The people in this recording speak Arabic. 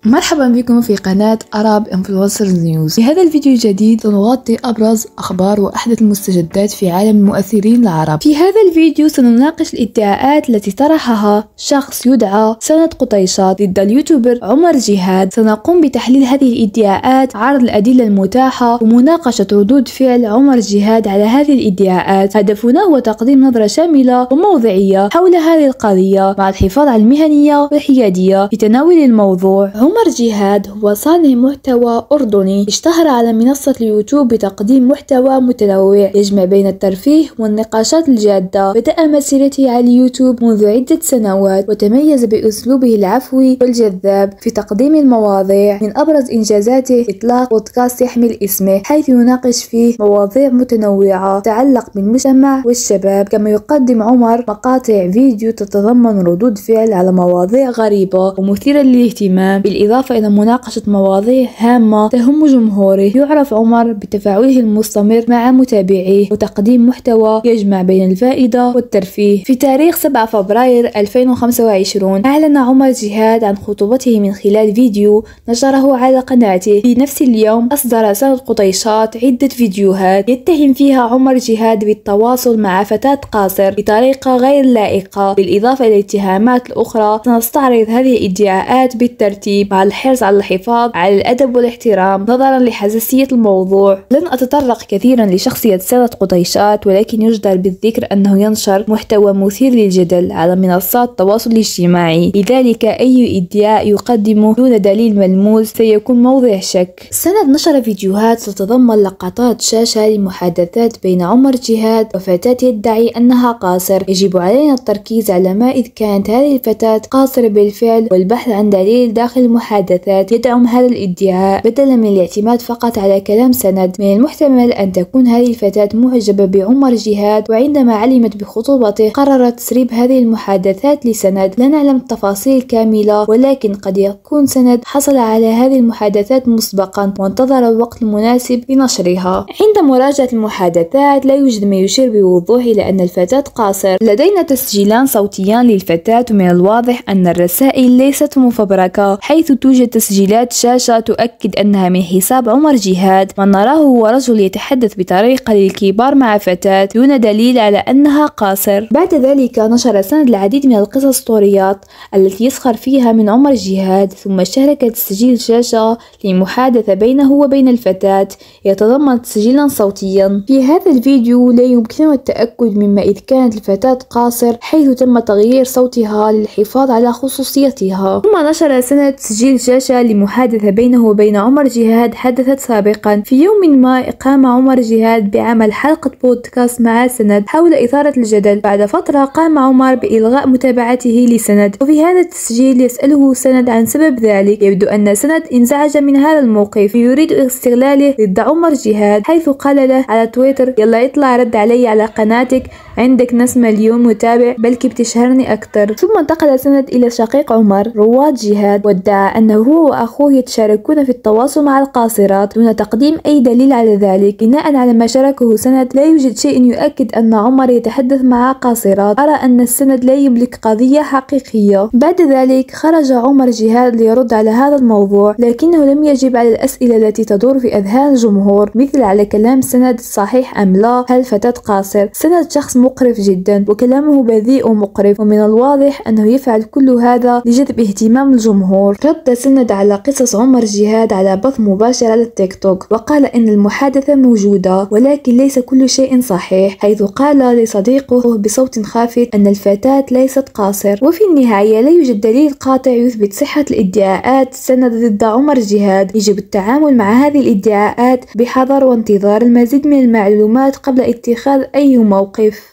مرحبا بكم في قناة Arab Influencers News. في هذا الفيديو الجديد سنغطي أبرز أخبار وأحدث المستجدات في عالم المؤثرين العرب. في هذا الفيديو سنناقش الادعاءات التي طرحها شخص يدعى سند قطيشات ضد اليوتيوبر عمر جهاد. سنقوم بتحليل هذه الادعاءات، عرض الأدلة المتاحة ومناقشة ردود فعل عمر جهاد على هذه الادعاءات. هدفنا هو تقديم نظرة شاملة وموضوعية حول هذه القضية مع الحفاظ على المهنية والحيادية في تناول الموضوع. عمر جهاد هو صانع محتوى أردني اشتهر على منصة اليوتيوب بتقديم محتوى متنوع يجمع بين الترفيه والنقاشات الجادة. بدأ مسيرته على اليوتيوب منذ عدة سنوات وتميز بأسلوبه العفوي والجذاب في تقديم المواضيع. من أبرز إنجازاته إطلاق بودكاست يحمل اسمه، حيث يناقش فيه مواضيع متنوعة تتعلق بالمجتمع والشباب. كما يقدم عمر مقاطع فيديو تتضمن ردود فعل على مواضيع غريبة ومثيرة للاهتمام، بالإضافة إلى مناقشة مواضيع هامة تهم جمهوره. يعرف عمر بتفاعله المستمر مع متابعيه وتقديم محتوى يجمع بين الفائدة والترفيه. في تاريخ 7 فبراير 2025 أعلن عمر جهاد عن خطوبته من خلال فيديو نشره على قناته. في نفس اليوم أصدر سند قطيشات عدة فيديوهات يتهم فيها عمر جهاد بالتواصل مع فتاة قاصر بطريقة غير لائقة، بالإضافة إلى الاتهامات الأخرى. سنستعرض هذه الادعاءات بالترتيب مع الحرص على الحفاظ على الأدب والاحترام نظرا لحساسية الموضوع. لن أتطرق كثيرا لشخصية سند قطيشات، ولكن يجدر بالذكر أنه ينشر محتوى مثير للجدل على منصات التواصل الاجتماعي، لذلك أي ادعاء يقدمه دون دليل ملموس سيكون موضع شك. سند نشر فيديوهات تتضمن لقطات شاشة لمحادثات بين عمر جهاد وفتاة يدعي أنها قاصر. يجب علينا التركيز على ما إذا كانت هذه الفتاة قاصرة بالفعل والبحث عن دليل داخل المحادثات يدعم هذا الادعاء بدلا من الاعتماد فقط على كلام سند. من المحتمل أن تكون هذه الفتاة معجبة بعمر جهاد، وعندما علمت بخطوبته قررت تسريب هذه المحادثات لسند. لا نعلم التفاصيل الكاملة، ولكن قد يكون سند حصل على هذه المحادثات مسبقا وانتظر الوقت المناسب لنشرها. عند مراجعة المحادثات لا يوجد ما يشير بوضوح إلى أن الفتاة قاصر. لدينا تسجيلان صوتيان للفتاة، ومن الواضح أن الرسائل ليست مفبركة، حيث توجد تسجيلات شاشة تؤكد أنها من حساب عمر جهاد. ما نراه هو رجل يتحدث بطريقة للكبار مع فتاة دون دليل على أنها قاصر. بعد ذلك نشر سند العديد من القصص الأسطوريات التي يسخر فيها من عمر جهاد، ثم شارك تسجيل شاشة لمحادثة بينه وبين الفتاة يتضمن تسجيلا صوتيا. في هذا الفيديو لا يمكننا التأكد مما إذا كانت الفتاة قاصر، حيث تم تغيير صوتها للحفاظ على خصوصيتها. ثم نشر سند تسجيل شاشة لمحادثة بينه وبين عمر جهاد حدثت سابقا. في يوم ما قام عمر جهاد بعمل حلقة بودكاست مع سند حول إثارة الجدل. بعد فترة قام عمر بإلغاء متابعته لسند، وفي هذا التسجيل يسأله سند عن سبب ذلك. يبدو أن سند انزعج من هذا الموقف ويريد استغلاله ضد عمر جهاد، حيث قال له على تويتر: يلا اطلع رد علي على قناتك، عندك ناس مليون متابع، بلكي بتشهرني أكتر. ثم انتقل سند إلى شقيق عمر رواد جهاد، وادعى أنه هو وأخوه يتشاركون في التواصل مع القاصرات دون تقديم أي دليل على ذلك. بناء على ما شاركه سند لا يوجد شيء يؤكد أن عمر يتحدث مع قاصرات. أرى أن السند لا يملك قضية حقيقية. بعد ذلك خرج عمر جهاد ليرد على هذا الموضوع، لكنه لم يجب على الأسئلة التي تدور في أذهان الجمهور، مثل على كلام سند صحيح أم لا، هل فتاة قاصر. سند شخص مقرف جدا وكلامه بذيء ومقرف، ومن الواضح أنه يفعل كل هذا لجذب اهتمام الجمهور. رد سند على قصص عمر جهاد على بث مباشر على التيك توك، وقال إن المحادثة موجودة ولكن ليس كل شيء صحيح، حيث قال لصديقه بصوت خافت أن الفتاة ليست قاصر. وفي النهاية لا يوجد دليل قاطع يثبت صحة الادعاءات سند ضد عمر جهاد. يجب التعامل مع هذه الادعاءات بحذر وانتظار المزيد من المعلومات قبل اتخاذ أي موقف.